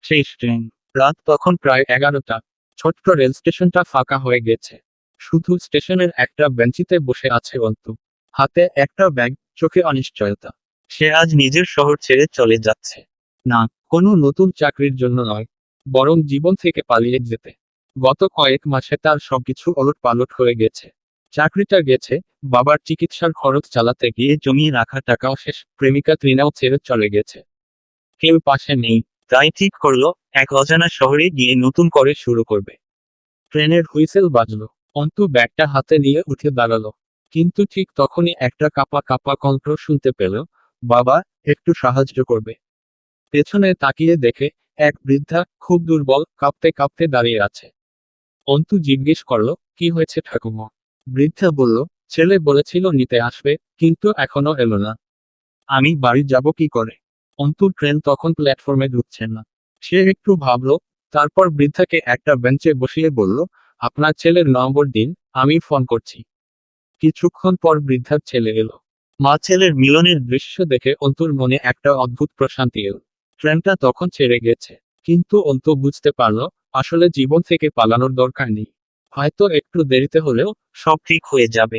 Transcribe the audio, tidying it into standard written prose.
শেষ ট্রেন। রাত তখন প্রায় 11টা। ছোট্ট রেল স্টেশনটা ফাঁকা হয়ে গেছে। শুধু স্টেশনের একটা বেঞ্চিতে বসে আছে অন্তু। হাতে একটা ব্যাগ, চোখে অনিশ্চয়তা। সে আজ নিজের শহর ছেড়ে চলে যাচ্ছে। না, কোনো নতুন চাকরির জন্য নয়, বরং জীবন থেকে পালিয়ে যেতে। গত কয়েক মাসে তার সবকিছু ওলটপালট হয়ে গেছে। চাকরিটা গেছে, বাবার চিকিৎসার খরচ চালাতে গিয়ে জমিয়ে রাখা টাকাও শেষ, প্রেমিকা তৃণাও ছেড়ে চলে গেছে। কেউ পাশে নেই, তাই ঠিক করলো এক অজানা শহরে গিয়ে নতুন করে শুরু করবে। ট্রেনের হুইসেল বাজলো। অন্তু ব্যাগটা হাতে নিয়ে উঠে দাঁড়ালো। কিন্তু ঠিক তখনই একটা কাঁপা কাঁপা কণ্ঠ শুনতে পেল, বাবা, একটু সাহায্য করবে। পেছনে তাকিয়ে দেখে এক বৃদ্ধা খুব দুর্বল, কাঁপতে কাঁপতে দাঁড়িয়ে আছে। অন্তু জিজ্ঞেস করলো, কি হয়েছে ঠাকুমা? বৃদ্ধা বলল, ছেলে বলেছিল নিতে আসবে, কিন্তু এখনো এলো না। আমি বাড়ি যাব কি করে? অন্তুর ট্রেন তখন প্ল্যাটফর্মে ঢুকছে না। সে একটু ভাবলো, তারপর বৃদ্ধাকে একটা বেঞ্চে বসিয়ে বলল, আপনার ছেলের নম্বর দিন, আমি ফোন করছি। কিছুক্ষণ পর বৃদ্ধার ছেলে এলো। মা ছেলের মিলনের দৃশ্য দেখে অন্তুর মনে একটা অদ্ভুত প্রশান্তি এলো। ট্রেনটা তখন ছেড়ে গেছে, কিন্তু অন্তু বুঝতে পারল, আসলে জীবন থেকে পালানোর দরকার নেই। হয়তো একটু দেরিতে হলেও সব ঠিক হয়ে যাবে।